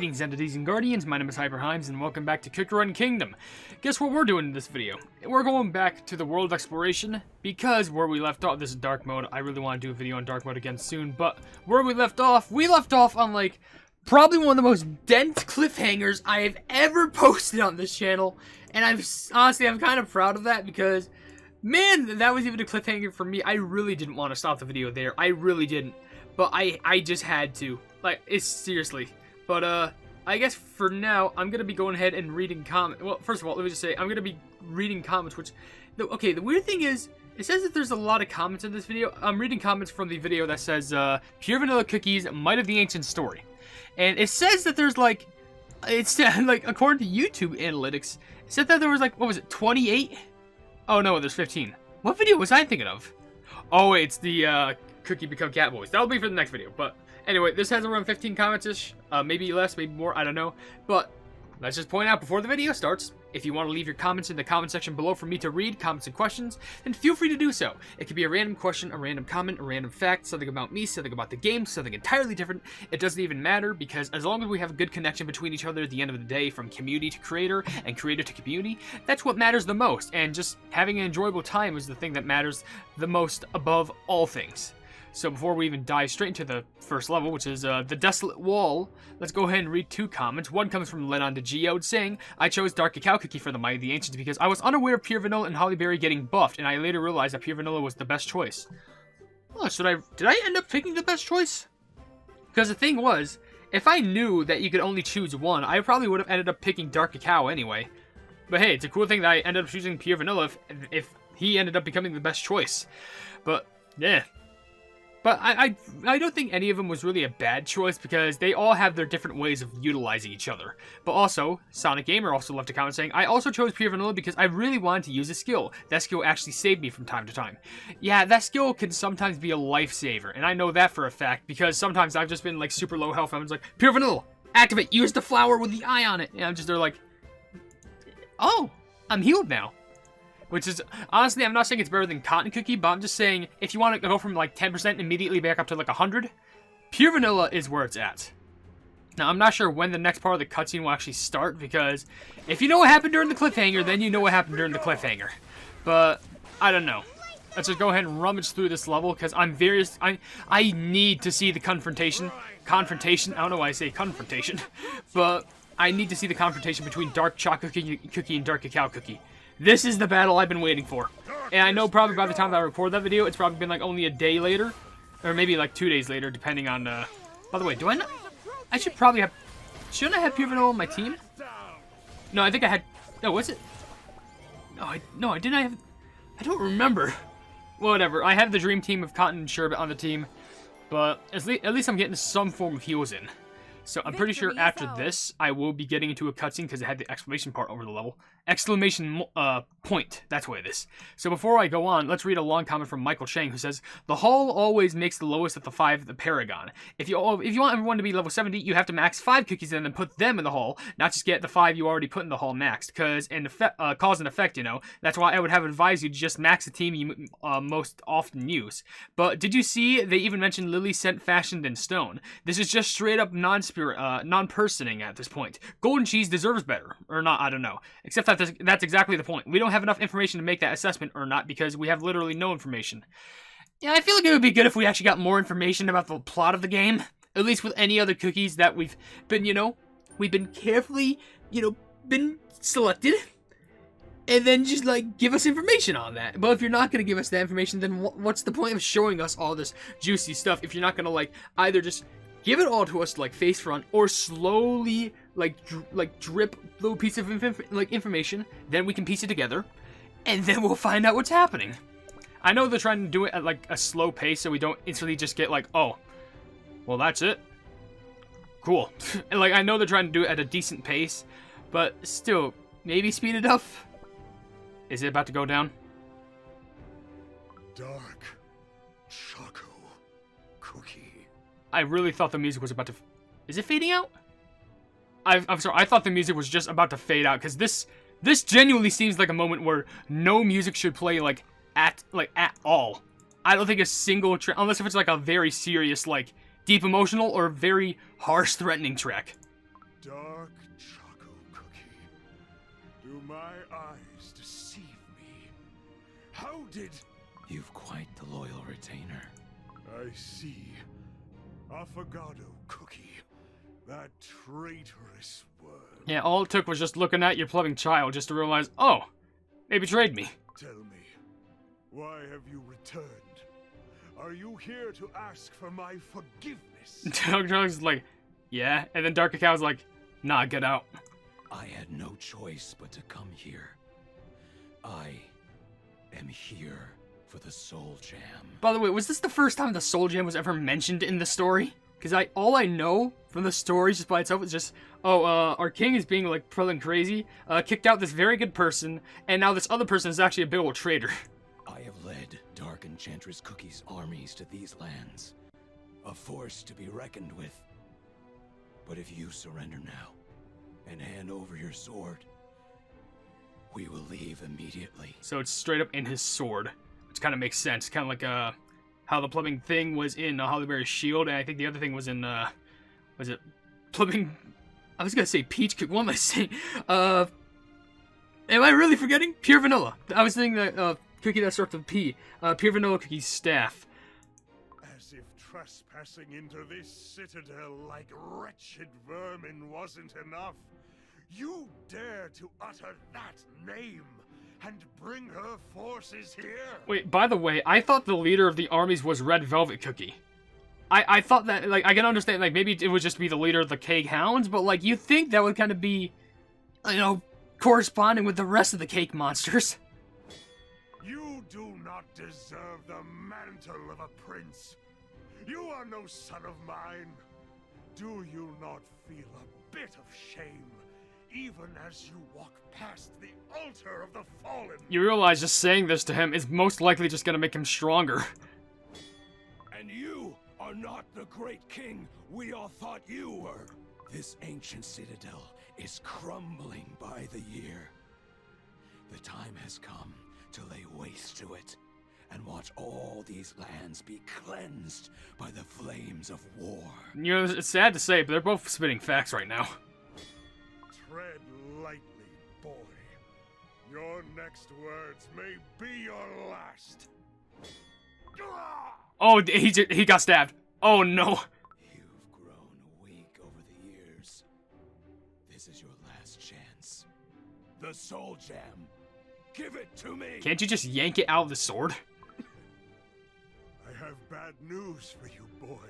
Greetings, entities and guardians, my name is HyperHimes, and welcome back to Cookie Run Kingdom. Guess what we're doing in this video? We're going back to the world of exploration, because where we left off, this is dark mode. I really want to do a video on dark mode again soon, but where we left off on like, probably one of the most dense cliffhangers I have ever posted on this channel, and I'm kind of proud of that, because, man, that was even a cliffhanger for me. I really didn't want to stop the video there, I really didn't, but I just had to. Like, it's seriously. But, I guess for now, I'm gonna be going ahead and reading comments. Well, first of all, let me just say, I'm gonna be reading comments, which, okay, the weird thing is, it says that there's a lot of comments in this video. I'm reading comments from the video that says, Pure Vanilla Cookies, Might of the Ancient Story. And it says that there's, like, it's, like, according to YouTube analytics, it said that there was, like, what was it, 28? Oh, no, there's 15. What video was I thinking of? Oh, it's the, Cookie Become Cat Boys. That'll be for the next video, but anyway, this has around 15 comments-ish, maybe less, maybe more, I don't know. But let's just point out before the video starts, if you want to leave your comments in the comment section below for me to read, comments and questions, then feel free to do so. It could be a random question, a random comment, a random fact, something about me, something about the game, something entirely different. It doesn't even matter, because as long as we have a good connection between each other at the end of the day, from community to creator and creator to community, that's what matters the most. And just having an enjoyable time is the thing that matters the most above all things. So before we even dive straight into the first level, which is the Desolate Wall, let's go ahead and read two comments. One comes from Lennon de Geode saying, I chose Dark Cacao Cookie for the Might of the Ancients because I was unaware of Pure Vanilla and Hollyberry getting buffed, and I later realized that Pure Vanilla was the best choice. Oh, did I end up picking the best choice? Because the thing was, if I knew that you could only choose one, I probably would have ended up picking Dark Cacao anyway. But hey, it's a cool thing that I ended up choosing Pure Vanilla if he ended up becoming the best choice. But, yeah. But I don't think any of them was really a bad choice because they all have their different ways of utilizing each other. But also, Sonic Gamer also left a comment saying, I also chose Pure Vanilla because I really wanted to use a skill. That skill actually saved me from time to time. Yeah, that skill can sometimes be a lifesaver, and I know that for a fact because sometimes I've just been like super low health. I'm just like, Pure Vanilla, activate, use the flower with the eye on it. And I'm just there like, oh, I'm healed now. Which is, honestly, I'm not saying it's better than Cotton Cookie, but I'm just saying, if you want to go from, like, 10% immediately back up to, like, 100, Pure Vanilla is where it's at. Now, I'm not sure when the next part of the cutscene will actually start, because if you know what happened during the cliffhanger, then you know what happened during the cliffhanger. But, I don't know. Let's just go ahead and rummage through this level, because I need to see the confrontation. Confrontation? I don't know why I say confrontation. But I need to see the confrontation between Dark Chocolate Cookie and Dark Cacao Cookie. This is the battle I've been waiting for. And I know probably by the time that I record that video, it's probably been like only a day later. Or maybe like 2 days later, depending on, by the way, do I not? I should probably have, shouldn't I have Pure Vanilla on my team? No, I think I had, no, was it? No, I didn't have, I don't remember. Whatever, I have the dream team of Cotton and Sherbet on the team. But at least I'm getting some form of heals in. So I'm pretty sure after this, I will be getting into a cutscene because it had the exclamation part over the level. Exclamation point. That's what it is. So before I go on, let's read a long comment from Michael Chang who says, the Hall always makes the lowest of the 5 the Paragon. If you want everyone to be level 70, you have to max 5 cookies and then put them in the Hall, not just get the 5 you already put in the Hall maxed. Because in cause and effect, you know. That's why I would have advised you to just max the team you most often use. But did you see they even mentioned Lily Scent fashioned in stone? This is just straight up non-personing at this point. Golden Cheese deserves better. Or not, I don't know. Except that that's exactly the point. We don't have enough information to make that assessment or not because we have literally no information. Yeah, I feel like it would be good if we actually got more information about the plot of the game. At least with any other cookies that we've been, we've been carefully, been selected. And then just, like, give us information on that. But if you're not going to give us that information, then what's the point of showing us all this juicy stuff if you're not going to, like, either just give it all to us, like, face front, or slowly, like drip little piece of information, then we can piece it together, and then we'll find out what's happening. I know they're trying to do it at, like, a slow pace, so we don't instantly just get, like, oh, well, that's it. Cool. And, like, I know they're trying to do it at a decent pace, but still, maybe speed it up. Is it about to go down? Dark Choco Cookie. I really thought the music was about to... Is it fading out? I'm sorry, I thought the music was just about to fade out, because this genuinely seems like a moment where no music should play, at all. I don't think a single track, unless if it's, like, a very serious, like, deep emotional or very harsh threatening track. dark Choco Cookie. Do my eyes deceive me? How did... You've quite the loyal retainer. I see. Affogato Cookie. That traitorous worm. Yeah, all it took was just looking at your loving child just to realize, oh, they betrayed me. Tell me, why have you returned? Are you here to ask for my forgiveness? Dark Cacao's like, yeah, and then Dark Cacao's like, nah, get out. I had no choice but to come here. I am here for the Soul Jam. By the way, was this the first time the Soul Jam was ever mentioned in the story? Because all I know from the story just by itself is just, our king is being like pulling crazy, kicked out this very good person, and now this other person is actually a big old traitor. I have led Dark Enchantress Cookie's armies to these lands, a force to be reckoned with. But if you surrender now and hand over your sword, we will leave immediately. So it's straight up in his sword, which kind of makes sense. Kind of like how the plumbing thing was in Hollyberry's shield, and I think the other thing was in was it plumbing? I was gonna say peach cookie. What am I saying? Am I really forgetting? Pure vanilla. I was thinking that cookie that starts with P. Pure vanilla cookie staff. As if trespassing into this citadel like wretched vermin wasn't enough, you dare to utter that name and bring her forces here? Wait, by the way, I thought the leader of the armies was Red Velvet Cookie. I thought that, like, I can understand, like, maybe it would just be the leader of the Cake Hounds, but, like, you'd think that would kind of be, you know, corresponding with the rest of the cake monsters. You do not deserve the mantle of a prince. You are no son of mine. Do you not feel a bit of shame, even as you walk past the altar of the fallen? You realize just saying this to him is most likely just gonna make him stronger. And you are not the great king we all thought you were. This ancient citadel is crumbling by the year. The time has come to lay waste to it and watch all these lands be cleansed by the flames of war. You know, it's sad to say, but they're both spitting facts right now. Tread lightly, boy. Your next words may be your last. Oh, he got stabbed. Oh no. You've grown weak over the years. This is your last chance. The Soul Jam. Give it to me. Can't you just yank it out of the sword? I have bad news for you, boy.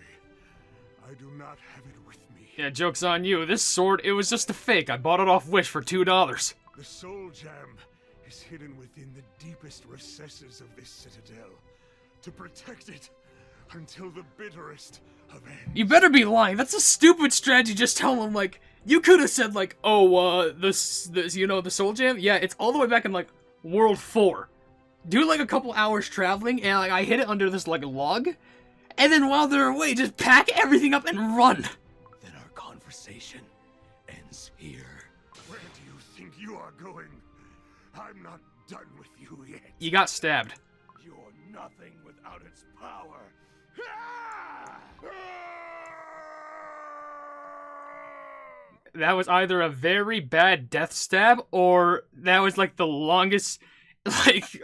I do not have it with me. Yeah, joke's on you. This sword, it was just a fake. I bought it off Wish for $2. The Soul Jam is hidden within the deepest recesses of this citadel. To protect it until the bitterest of ends. You better be lying. That's a stupid strategy. Just tell him, like, you could have said, like, oh, this, you know, the Soul Jam? Yeah, it's all the way back in, like, World 4. Do, like, a couple hours traveling, and, like, I hid it under this, like, log. And then while they're away, just pack everything up and run. Then our conversation ends here. Where do you think you are going? I'm not done with you yet. You got stabbed. You're nothing without its power. That was either a very bad death stab, or that was, like, the longest, like,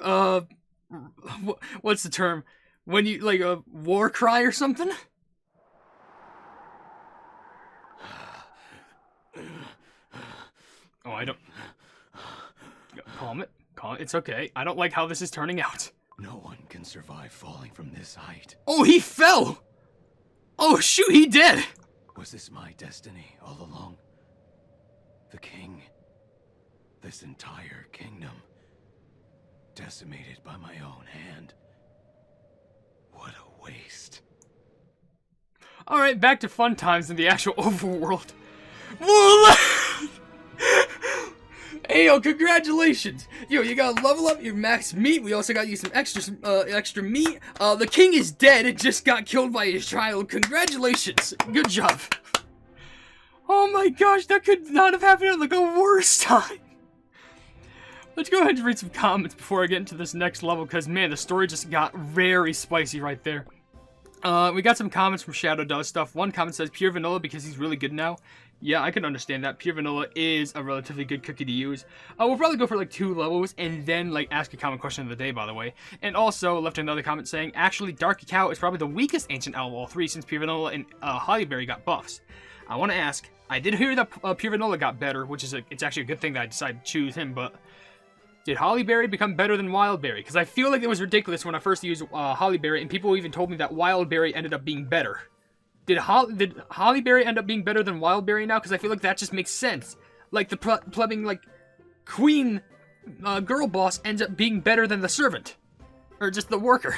what's the term? When you, like, a war cry or something? Oh, I don't... Calm it. Calm it. It's okay. I don't like how this is turning out. No one can survive falling from this height. Oh, he fell! Oh, shoot, he did! Was this my destiny all along? The king, this entire kingdom, decimated by my own hand. What a waste. Alright, back to fun times in the actual overworld. Hey, yo, congratulations! Yo, you gotta level up your max meat. We also got you some extra meat. The king is dead. It just got killed by his child. Congratulations. Good job. Oh my gosh, that could not have happened at, like, a worse time. Let's go ahead and read some comments before I get into this next level, because, man, the story just got very spicy right there. We got some comments from Shadow Does Stuff. One comment says pure vanilla because he's really good now. Yeah, I can understand that. Pure vanilla is a relatively good cookie to use. We'll probably go for like 2 levels and then like ask a common question of the day, by the way. And also left another comment saying, actually, Dark Cacao is probably the weakest ancient out of all 3 since pure vanilla and Hollyberry got buffs. I want to ask, I did hear that pure vanilla got better, which is it's actually a good thing that I decided to choose him, but did Hollyberry become better than Wildberry? Because I feel like it was ridiculous when I first used Hollyberry, and people even told me that Wildberry ended up being better. Did Hollyberry end up being better than Wildberry now? Because I feel like that just makes sense. Like, the plumbing, like, queen girl boss ends up being better than the servant. Or just the worker.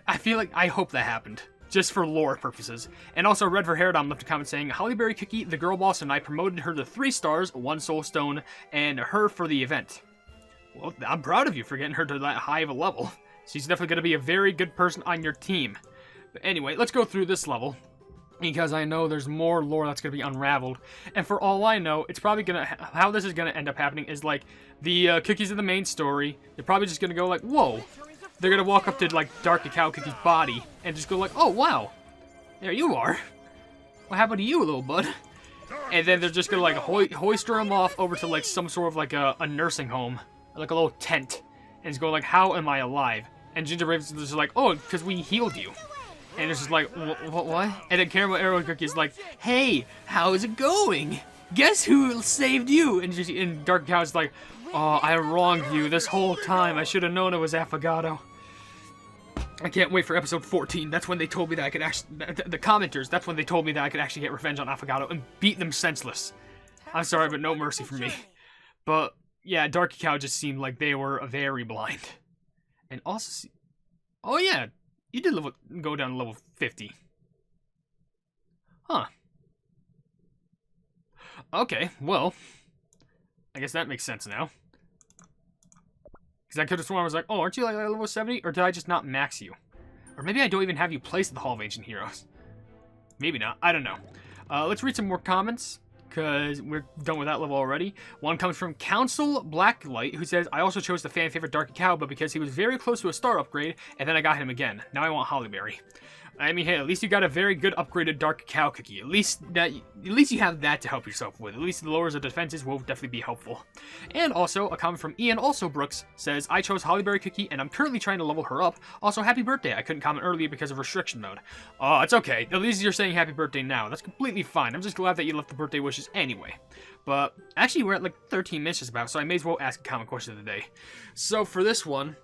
I feel like, I hope that happened. Just for lore purposes. And also, Red for Haradon left a comment saying, Hollyberry Cookie, the girl boss, and I promoted her to 3 stars, 1 soul stone, and her for the event. Well, I'm proud of you for getting her to that high of a level. She's definitely going to be a very good person on your team. But anyway, let's go through this level, because I know there's more lore that's going to be unraveled. And for all I know, it's probably going to... How this is going to end up happening is, like, the cookies of the main story, they're probably just going to go like, whoa. They're going to walk up to, like, Dark Cacao Cookie's body, and just go like, oh, wow. There you are. What happened to you, little bud? And then they're just going to, like, hoist him off over to, like, some sort of, like, a nursing home. Like, a little tent. And just go like, how am I alive? And Ginger Raven's just like, oh, because we healed you. And it's just like, what? And then Caramel Arrow Cookie is like, hey, how's it going? Guess who saved you? And Dark Cacao is like, oh, I wronged you this whole time. I should have known it was Affogato. I can't wait for episode 14. That's when they told me that I could actually... The commenters, that's when they told me that I could actually get revenge on Affogato and beat them senseless. I'm sorry, but no mercy for me. But, yeah, Dark Cacao just seemed like they were very blind. And also... Oh, yeah. You did go down to level 50. Huh. Okay, well... I guess that makes sense now. Because I could have sworn I was like, oh, aren't you like level 70? Or did I just not max you? Or maybe I don't even have you placed at the Hall of Ancient Heroes. Maybe not. I don't know. Let's read some more comments, because we're done with that level already. One comes from Council Blacklight, who says, I also chose the fan favorite Dark Cacao, but because he was very close to a star upgrade, and then I got him again. Now I want Hollyberry. I mean, hey, at least you got a very good upgraded Dark Cacao Cookie. At least you have that to help yourself with. At least the lowers of defenses will definitely be helpful. And also, a comment from Ian, also Brooks, says, I chose Hollyberry Cookie, and I'm currently trying to level her up. Also, happy birthday. I couldn't comment earlier because of restriction mode. It's okay. At least you're saying happy birthday now. That's completely fine. I'm just glad that you left the birthday wishes anyway. But, actually, we're at like 13 minutes just about, so I may as well ask a common question of the day. So, for this one,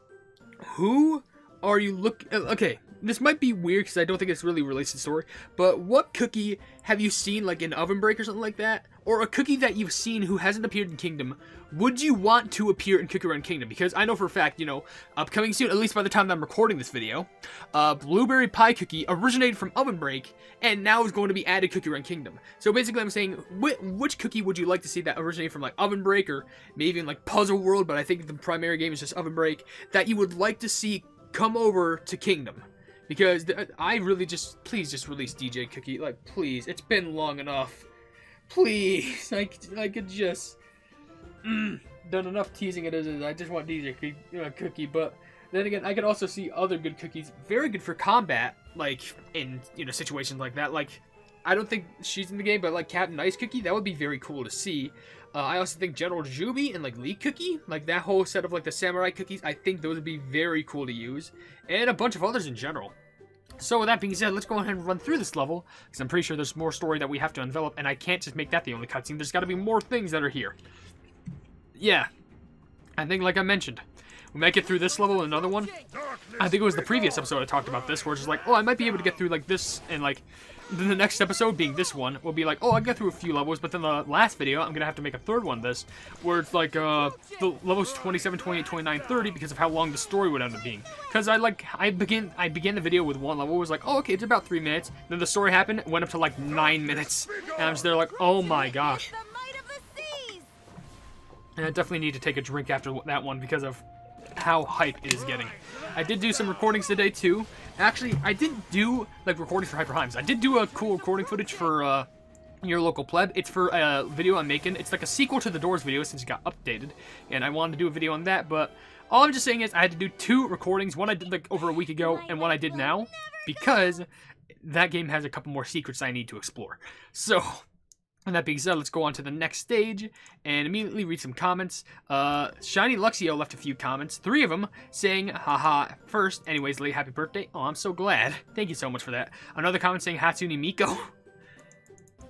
who are you okay, this might be weird because I don't think it's really related to the story, but what cookie have you seen, like, in OvenBreak or something like that? Or a cookie that you've seen who hasn't appeared in Kingdom, would you want to appear in Cookie Run Kingdom? Because I know for a fact, you know, upcoming soon, at least by the time that I'm recording this video, Blueberry Pie Cookie originated from OvenBreak, and now is going to be added Cookie Run Kingdom. So basically I'm saying, which cookie would you like to see that originated from, like, OvenBreak, or maybe in, like, Puzzle World, but I think the primary game is just OvenBreak, that you would like to see come over to Kingdom? Because I really please just release DJ Cookie, like, please, it's been long enough. Please, I could just, done enough teasing it as is. I just want DJ Cookie, but then again, I could also see other good cookies, very good for combat, like, in, you know, situations like that. Like, I don't think she's in the game, but, like, Captain Ice Cookie, that would be very cool to see. I also think General Juby and, like, Lee Cookie, like, that whole set of, like, the Samurai Cookies, I think those would be very cool to use. And a bunch of others in general. So with that being said, let's go ahead and run through this level, because I'm pretty sure there's more story that we have to envelop, and I can't just make that the only cutscene. There's got to be more things that are here. Yeah, I think, like I mentioned, we might get through this level and another one. I think it was the previous episode I talked about this, where it's just like, oh, I might be able to get through, like, this, and, like, then the next episode, being this one, will be like, oh, I got through a few levels, but then the last video, I'm going to have to make a third one of this, where it's like, the levels 27, 28, 29, 30, because of how long the story would end up being. Because I began the video with one level, it was like, oh, okay, it's about 3 minutes, then the story happened, it went up to like 9 minutes, and I'm just there like, oh my gosh. And I definitely need to take a drink after that one, because of how hype it is getting. I did do some recordings today too. Actually, I didn't do like recordings for HyperHimes. I did do a cool recording footage for your local pleb. It's for a video I'm making. It's like a sequel to the Doors video since it got updated, and I wanted to do a video on that, but all I'm just saying is I had to do 2 recordings, one I did like over a week ago, and one I did now, because that game has a couple more secrets I need to explore. So, with that being said, let's go on to the next stage, and immediately read some comments. Shiny Luxio left a few comments, 3 of them, saying, haha, first, anyways, late happy birthday. Oh, I'm so glad. Thank you so much for that. Another comment saying, Hatsune Miko.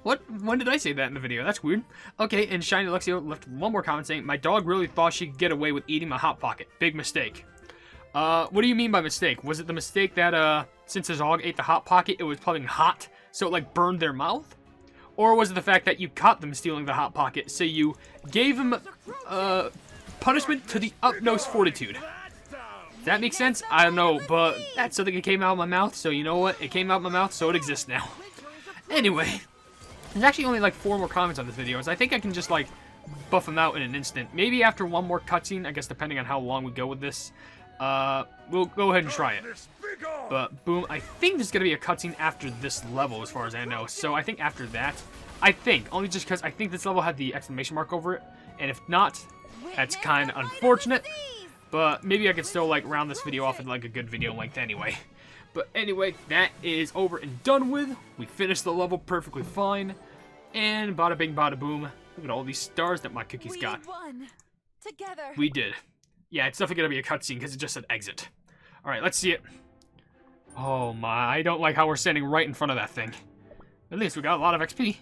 What? When did I say that in the video? That's weird. Okay, and Shiny Luxio left one more comment saying, my dog really thought she could get away with eating my Hot Pocket. Big mistake. What do you mean by mistake? Was it the mistake that, since his dog ate the Hot Pocket, it was probably hot, so it, like, burned their mouth? Or was it the fact that you caught them stealing the Hot Pocket, so you gave them, punishment to the utmost fortitude? Does that make sense? I don't know, but that's something that came out of my mouth, so you know what? It came out of my mouth, so it exists now. Anyway. There's actually only like 4 more comments on this video, so I think I can just like buff them out in an instant. Maybe after one more cutscene, I guess depending on how long we go with this, we'll go ahead and try it. But boom, I think there's gonna be a cutscene after this level as far as I know. So I think after that, only just because I think this level had the exclamation mark over it, and if not, that's kind of unfortunate. But maybe I could still like round this video off in like a good video length anyway. But anyway, that is over and done with. We finished the level perfectly fine. And bada bing, bada boom. Look at all these stars that my cookies got. We won. Together. We did. Yeah, it's definitely going to be a cutscene because it just said exit. Alright, let's see it. Oh my, I don't like how we're standing right in front of that thing. At least we got a lot of XP.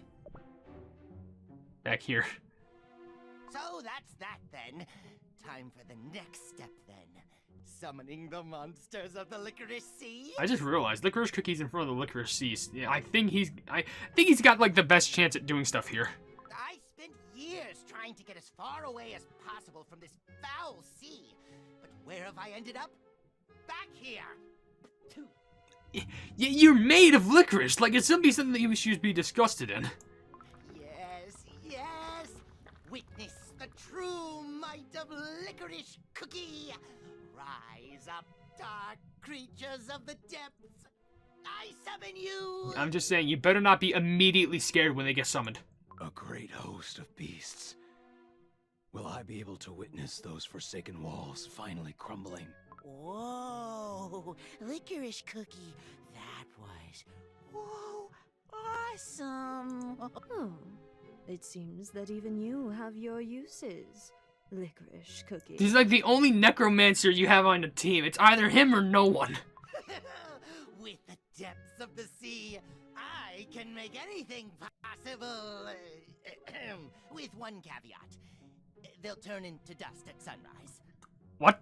Back here. So that's that then. Time for the next step then. Summoning the monsters of the Licorice Sea? I just realized Licorice Cookie's in front of the Licorice Sea. Yeah, I think he's got like the best chance at doing stuff here. I spent years trying to get as far away as possible from this foul sea. But where have I ended up? Back here. You're made of licorice. Like it's something that you should be disgusted in. Yes, yes. Witness the true might of Licorice Cookie. Rise up, dark creatures of the depths. I summon you. I'm just saying, you better not be immediately scared when they get summoned. A great host of beasts. Will I be able to witness those forsaken walls finally crumbling? Whoa, Licorice Cookie. That was, whoa, awesome. Oh, it seems that even you have your uses. Licorice Cookie. He's like the only necromancer you have on the team. It's either him or no one. With the depths of the sea, I can make anything possible. With one caveat. They'll turn into dust at sunrise. What?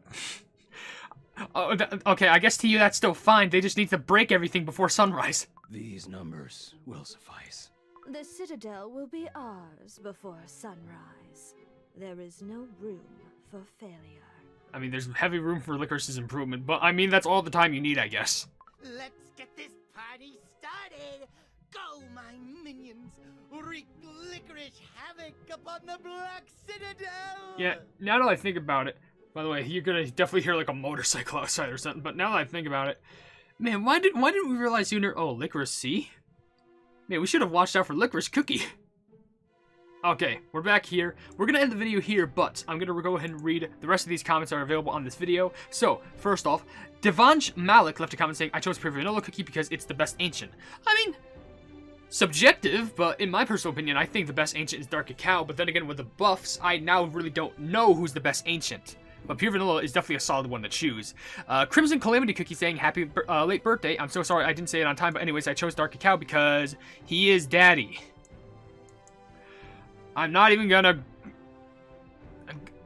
Okay, I guess to you that's still fine. They just need to break everything before sunrise. These numbers will suffice. The Citadel will be ours before sunrise. There is no room for failure. I mean, there's heavy room for Licorice's improvement, but I mean, that's all the time you need, I guess. Let's get this party started! Go, my minions! Wreak licorice havoc upon the Black Citadel! Yeah, now that I think about it, by the way, you're gonna definitely hear like a motorcycle outside or something, but now that I think about it, man, why didn't we realize sooner? Oh, Licorice Sea? Man, we should have watched out for Licorice Cookie. Okay, we're back here. We're going to end the video here, but I'm going to go ahead and read the rest of these comments that are available on this video. So, first off, Devansh Malik left a comment saying, I chose Pure Vanilla Cookie because it's the best ancient. I mean, subjective, but in my personal opinion, I think the best ancient is Dark Cacao, but then again, with the buffs, I now really don't know who's the best ancient. But Pure Vanilla is definitely a solid one to choose. Crimson Calamity Cookie saying, happy late birthday. I'm so sorry I didn't say it on time, but anyways, I chose Dark Cacao because he is daddy. I'm not even gonna...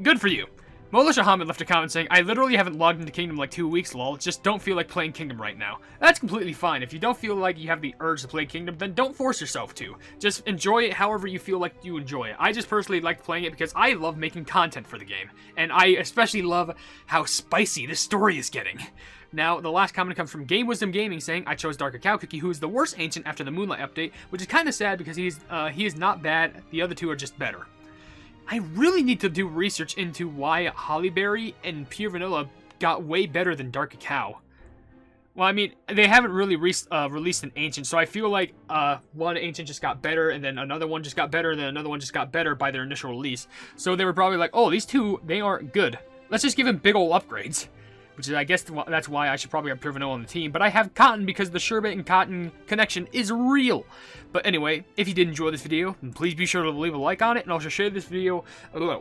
Good for you. Molisha Hamid left a comment saying, I literally haven't logged into Kingdom in like 2 weeks, lol. Just don't feel like playing Kingdom right now. That's completely fine. If you don't feel like you have the urge to play Kingdom, then don't force yourself to. Just enjoy it however you feel like you enjoy it. I just personally like playing it because I love making content for the game. And I especially love how spicy this story is getting. Now, the last comment comes from Game Wisdom Gaming saying, I chose Dark Cacao Cookie, who is the worst ancient after the Moonlight update, which is kind of sad because he is not bad. The other two are just better. I really need to do research into why Hollyberry and Pure Vanilla got way better than Dark Cacao. Well, I mean, they haven't really released an ancient, so I feel like one ancient just got better, and then another one just got better, and then another one just got better by their initial release. So they were probably like, oh, these two, they aren't good. Let's just give them big ol' upgrades. Which is, I guess, that's why I should probably have Pure Vanilla on the team. But I have Cotton because the sherbet and Cotton connection is real. But anyway, if you did enjoy this video, then please be sure to leave a like on it. And also share this video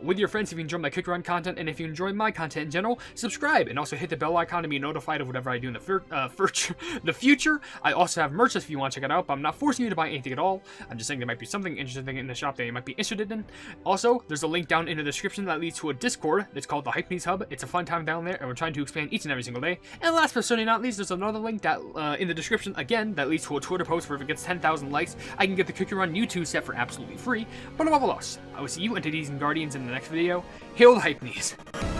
with your friends if you enjoy my Kick Run content. And if you enjoy my content in general, subscribe. And also hit the bell icon to be notified of whatever I do in the future. I also have merch if you want to check it out. But I'm not forcing you to buy anything at all. I'm just saying there might be something interesting in the shop that you might be interested in. Also, there's a link down in the description that leads to a Discord. It's called the Hypenese Hub. It's a fun time down there. And we're trying to expand each and every single day. And last but certainly not least, there's another link that in the description, again, that leads to a Twitter post where if it gets 10,000 likes, I can get the Cookie Run U2 set for absolutely free. But above all else, I will see you entities and guardians in the next video. Hail the Hypenese!